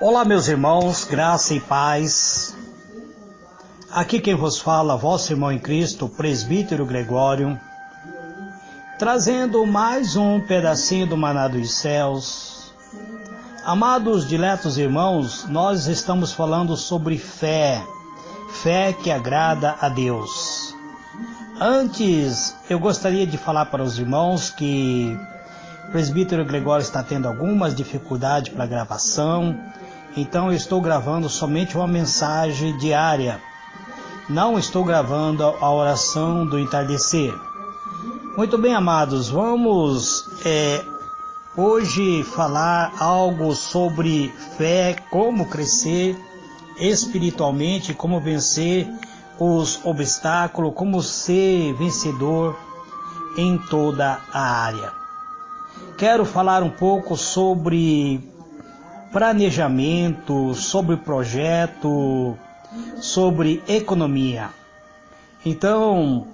Olá, meus irmãos, graça e paz. Aqui quem vos fala, vosso irmão em Cristo, presbítero Gregório, trazendo mais um pedacinho do maná dos céus. Amados, diletos irmãos, nós estamos falando sobre fé, fé que agrada a Deus. Antes, eu gostaria de falar para os irmãos que o presbítero Gregório está tendo algumas dificuldades para a gravação, então eu estou gravando somente uma mensagem diária. Não estou gravando a oração do entardecer. Muito bem, amados, vamos hoje falar algo sobre fé, como crescer espiritualmente, como vencer os obstáculos, como ser vencedor em toda a área. Quero falar um pouco sobre planejamento, sobre projeto, sobre economia. Então,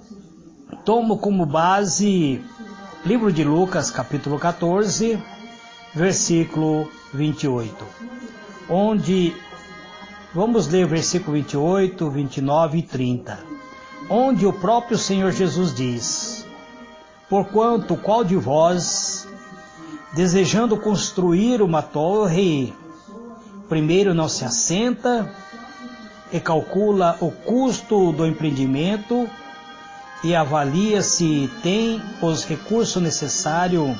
tomo como base livro de Lucas, capítulo 14, versículo 28, onde vamos ler o versículo 28, 29 e 30, onde o próprio Senhor Jesus diz: porquanto qual de vós, desejando construir uma torre, primeiro não se assenta e calcula o custo do empreendimento e avalia se tem os recursos necessários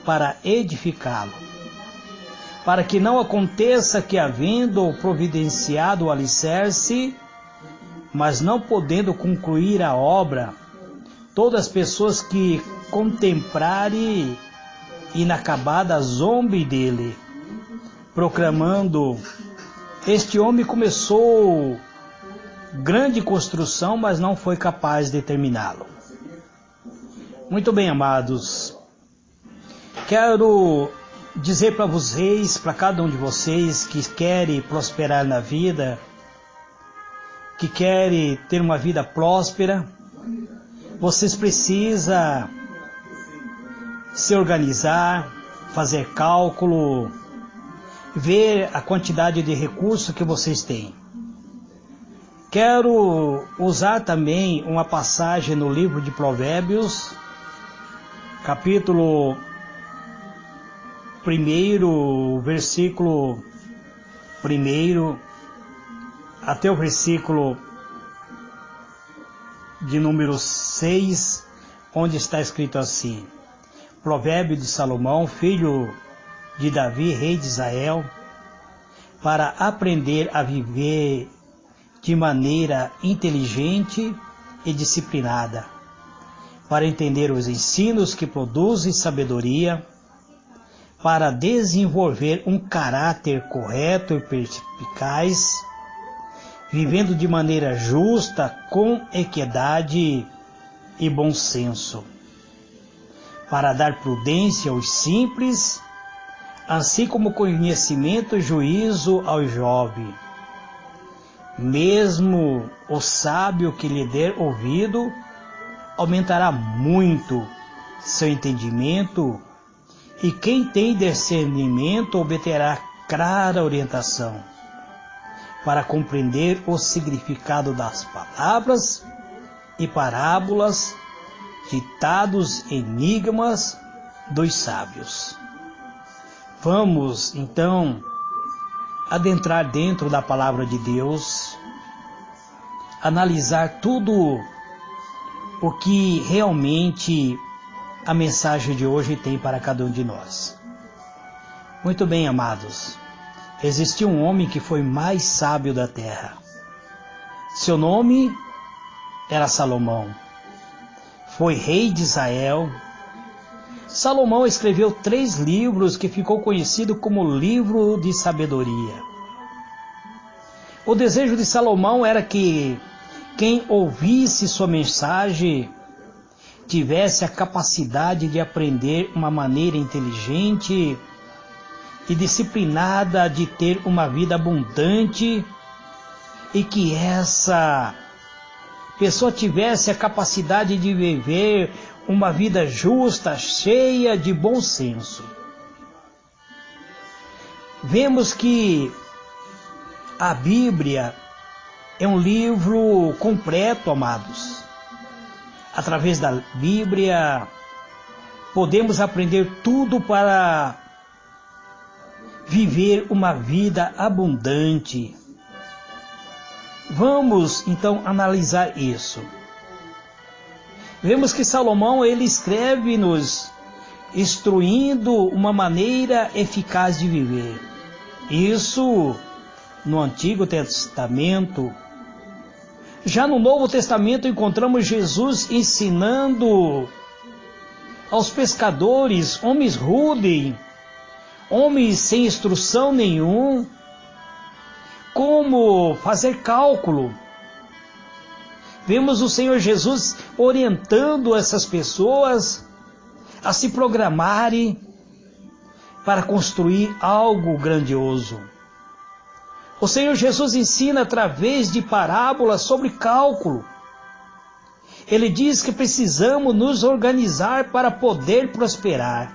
para edificá-lo, para que não aconteça que, havendo providenciado o alicerce, mas não podendo concluir a obra, todas as pessoas que contemplarem inacabada zombe dele, proclamando: este homem começou grande construção, mas não foi capaz de terminá-lo. Muito bem, amados, quero dizer para vocês, para cada um de vocês que querem prosperar na vida, que querem ter uma vida próspera, vocês precisam se organizar, fazer cálculo, ver a quantidade de recursos que vocês têm. Quero usar também uma passagem no livro de Provérbios, capítulo 1, versículo 1 até o versículo de número 6, onde está escrito assim: Provérbio de Salomão, filho de Davi, rei de Israel, para aprender a viver de maneira inteligente e disciplinada, para entender os ensinos que produzem sabedoria, para desenvolver um caráter correto e perspicaz, vivendo de maneira justa, com equidade e bom senso, para dar prudência aos simples, assim como conhecimento e juízo ao jovem. Mesmo o sábio que lhe der ouvido, aumentará muito seu entendimento, e quem tem discernimento obterá clara orientação, para compreender o significado das palavras e parábolas, ditados, enigmas dos sábios. Vamos, então, adentrar dentro da palavra de Deus, analisar tudo o que realmente a mensagem de hoje tem para cada um de nós. Muito bem, amados, existiu um homem que foi mais sábio da terra. Seu nome era Salomão. Foi rei de Israel. Salomão escreveu 3 livros que ficou conhecido como livro de sabedoria. O desejo de Salomão era que quem ouvisse sua mensagem tivesse a capacidade de aprender uma maneira inteligente e disciplinada de ter uma vida abundante, e que essa pessoa tivesse a capacidade de viver uma vida justa, cheia de bom senso. vemos que a Bíblia é um livro completo, amados. Através da Bíblia, podemos aprender tudo para viver uma vida abundante. Vamos, então, analisar isso. Vemos que Salomão, ele escreve-nos instruindo uma maneira eficaz de viver. Isso no Antigo Testamento. Já no Novo Testamento encontramos Jesus ensinando aos pescadores, homens rudes, homens sem instrução nenhum, como fazer cálculo. Vemos o Senhor Jesus orientando essas pessoas a se programarem para construir algo grandioso. O Senhor Jesus ensina através de parábolas sobre cálculo. Ele diz que precisamos nos organizar para poder prosperar.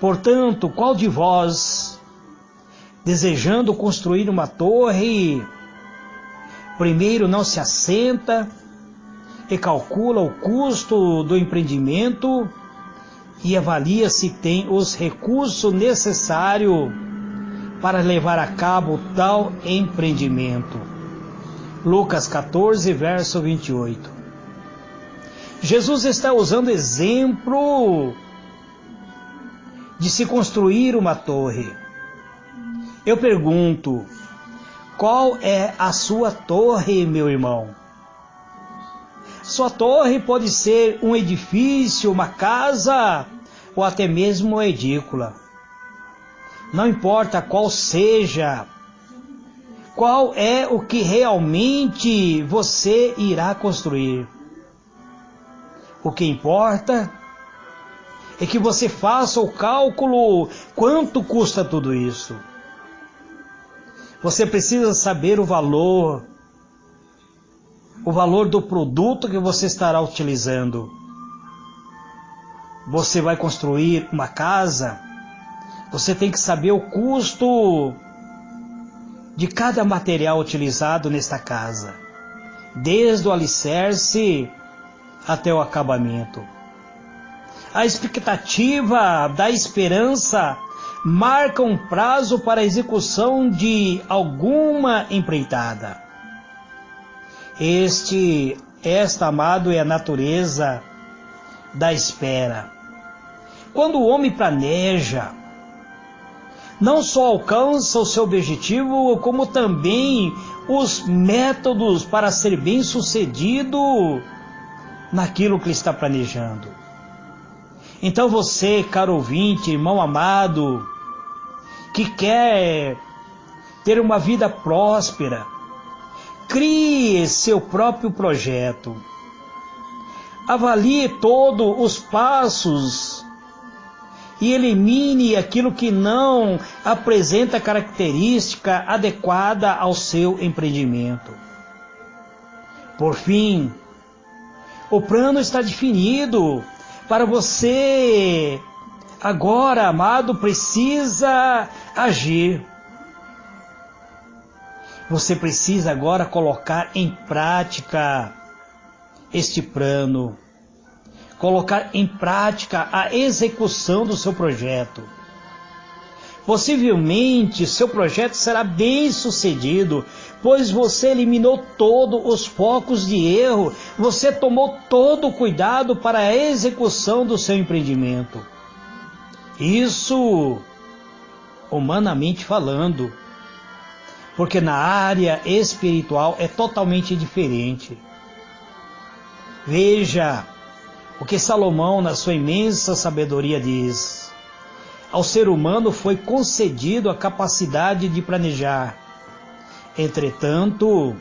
Portanto, qual de vós, desejando construir uma torre, primeiro não se assenta e calcula o custo do empreendimento e avalia se tem os recursos necessários para levar a cabo tal empreendimento? Lucas 14, verso 28. Jesus está usando exemplo de se construir uma torre. Eu pergunto, qual é a sua torre, meu irmão? Sua torre pode ser um edifício, uma casa ou até mesmo uma edícula. Não importa qual seja, qual é o que realmente você irá construir. O que importa é que você faça o cálculo quanto custa tudo isso. Você precisa saber o valor do produto que você estará utilizando. Você vai construir uma casa, você tem que saber o custo de cada material utilizado nesta casa, desde o alicerce até o acabamento. A expectativa da esperança marca um prazo para a execução de alguma empreitada. Esta, amado, é a natureza da espera. Quando o homem planeja, não só alcança o seu objetivo, como também os métodos para ser bem-sucedido naquilo que ele está planejando. Então você, caro ouvinte, irmão amado, que quer ter uma vida próspera, crie seu próprio projeto. Avalie todos os passos e elimine aquilo que não apresenta característica adequada ao seu empreendimento. Por fim, o plano está definido para você. Agora, amado, precisa agir. Você precisa agora colocar em prática este plano. Colocar em prática a execução do seu projeto. Possivelmente, seu projeto será bem sucedido, pois você eliminou todos os focos de erro, você tomou todo o cuidado para a execução do seu empreendimento. Isso, humanamente falando, porque na área espiritual é totalmente diferente. Veja o que Salomão, na sua imensa sabedoria, diz: ao ser humano foi concedido a capacidade de planejar. Entretanto,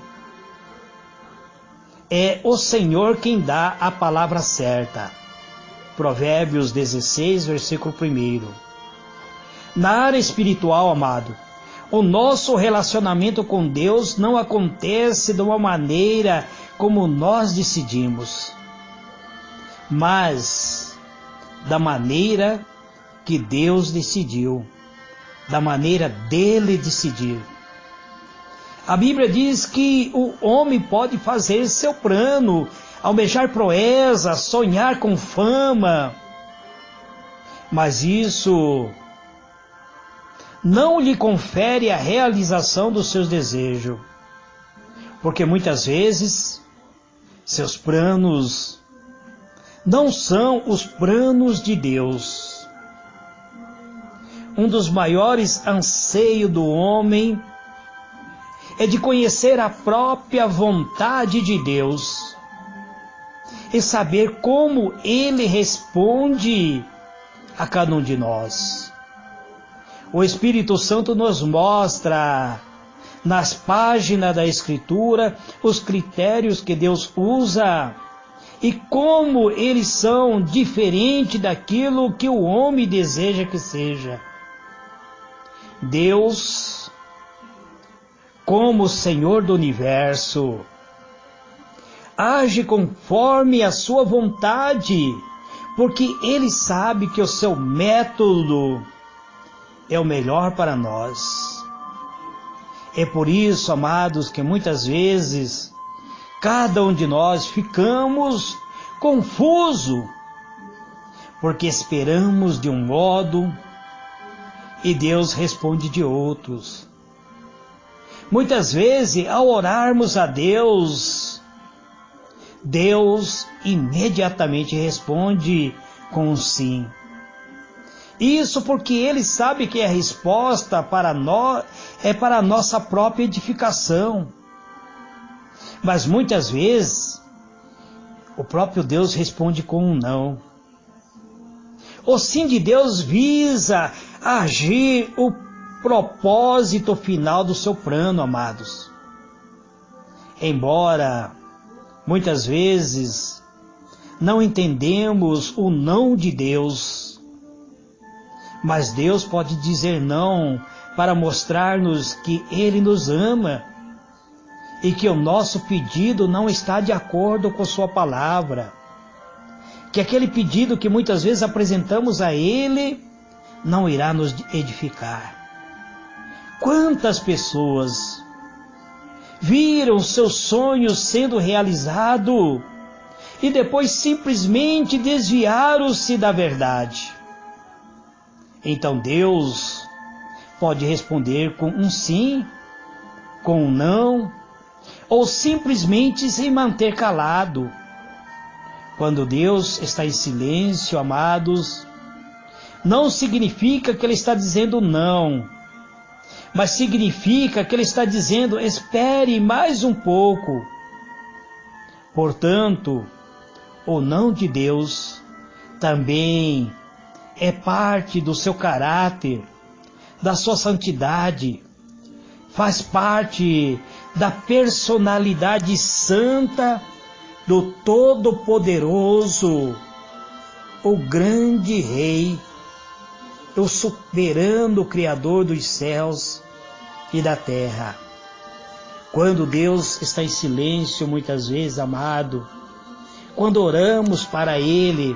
é o Senhor quem dá a palavra certa. Provérbios 16, versículo 1. Na área espiritual, amado, o nosso relacionamento com Deus não acontece de uma maneira como nós decidimos, mas da maneira que Deus decidiu. da maneira dele decidir. A Bíblia diz que o homem pode fazer seu plano, almejar proeza, sonhar com fama, mas isso não lhe confere a realização dos seus desejos, porque muitas vezes seus planos não são os planos de Deus. Um dos maiores anseios do homem é de conhecer a própria vontade de Deus e saber como Ele responde a cada um de nós. O Espírito Santo nos mostra nas páginas da Escritura os critérios que Deus usa e como eles são diferentes daquilo que o homem deseja que seja. Deus, como Senhor do Universo, age conforme a sua vontade, porque Ele sabe que o seu método é o melhor para nós. É por isso, amados, que muitas vezes cada um de nós ficamos confusos, porque esperamos de um modo e Deus responde de outros. Muitas vezes, ao orarmos a Deus, Deus imediatamente responde com um sim. Isso porque Ele sabe que a resposta para nós é para a nossa própria edificação. Mas muitas vezes, o próprio Deus responde com um não. O sim de Deus visa agir o propósito final do seu plano, amados. Embora muitas vezes não entendemos o não de Deus, mas Deus pode dizer não para mostrar-nos que Ele nos ama e que o nosso pedido não está de acordo com sua palavra, que aquele pedido que muitas vezes apresentamos a Ele não irá nos edificar. Quantas pessoas viram seus sonhos sendo realizados e depois simplesmente desviaram-se da verdade? Então Deus pode responder com um sim, com um não, ou simplesmente se manter calado. Quando Deus está em silêncio, amados, não significa que Ele está dizendo não, mas significa que Ele está dizendo, espere mais um pouco. Portanto, o não de Deus também é parte do seu caráter, da sua santidade, faz parte da personalidade santa do Todo-Poderoso, o grande Rei, o soberano Criador dos céus e da terra. Quando Deus está em silêncio, muitas vezes, amado, quando oramos para Ele,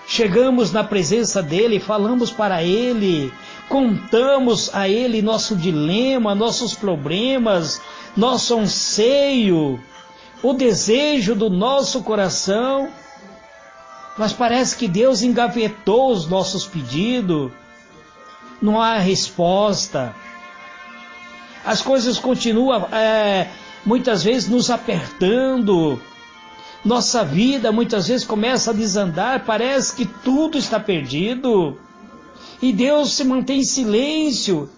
chegamos na presença dEle, falamos para Ele, contamos a Ele nosso dilema, nossos problemas, nosso anseio, o desejo do nosso coração, mas parece que Deus engavetou os nossos pedidos, não há resposta. As coisas continuam muitas vezes nos apertando, nossa vida muitas vezes começa a desandar, parece que tudo está perdido, e Deus se mantém em silêncio,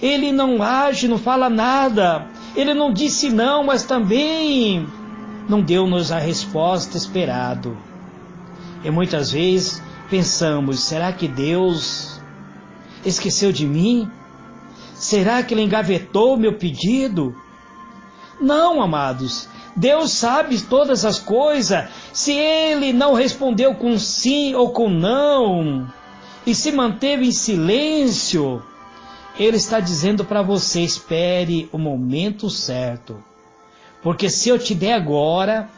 Ele não age, não fala nada, Ele não disse não, mas também não deu-nos a resposta esperada. E muitas vezes pensamos, será que Deus esqueceu de mim? Será que Ele engavetou o meu pedido? Não, amados, Deus sabe todas as coisas. Se Ele não respondeu com sim ou com não, e se manteve em silêncio, Ele está dizendo para você, espere o momento certo. Porque se eu te der agora,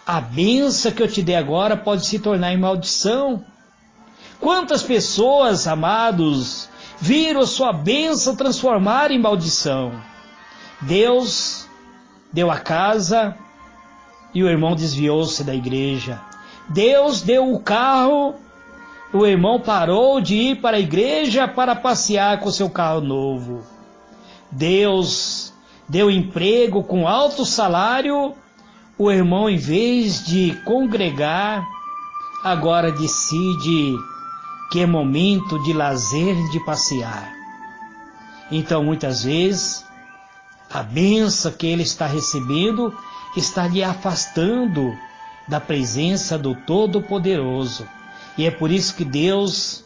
a bênção que eu te der agora pode se tornar em maldição. Quantas pessoas, amados, viram a sua bênção transformar em maldição. Deus deu a casa e o irmão desviou-se da igreja. Deus deu o carro, o irmão parou de ir para a igreja para passear com seu carro novo. Deus deu emprego com alto salário, o irmão, em vez de congregar, agora decide que é momento de lazer, de passear. Então, muitas vezes, a bênção que ele está recebendo está lhe afastando da presença do Todo-Poderoso. E é por isso que Deus,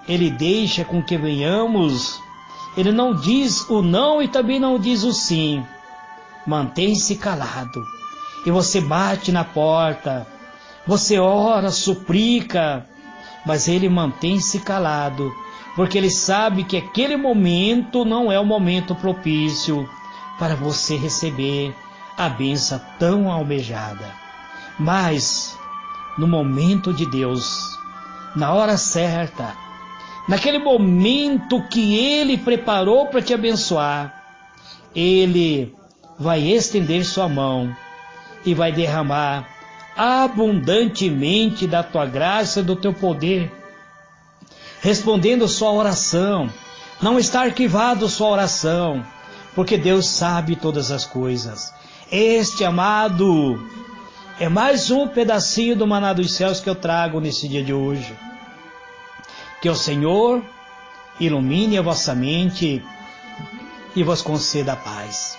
Ele deixa com que venhamos. Ele não diz o não e também não diz o sim. Mantém-se calado. E você bate na porta, você ora, suplica, mas Ele mantém-se calado, porque Ele sabe que aquele momento não é o momento propício para você receber a bênção tão almejada. Mas, no momento de Deus, na hora certa, naquele momento que Ele preparou para te abençoar, Ele vai estender sua mão e vai derramar abundantemente da tua graça e do teu poder, respondendo sua oração. Não está arquivado sua oração, porque Deus sabe todas as coisas. Este, amado, é mais um pedacinho do maná dos céus que eu trago nesse dia de hoje. Que o Senhor ilumine a vossa mente e vos conceda a paz.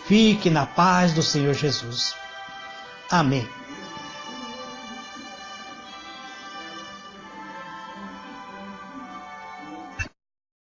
Fique na paz do Senhor Jesus. Amém.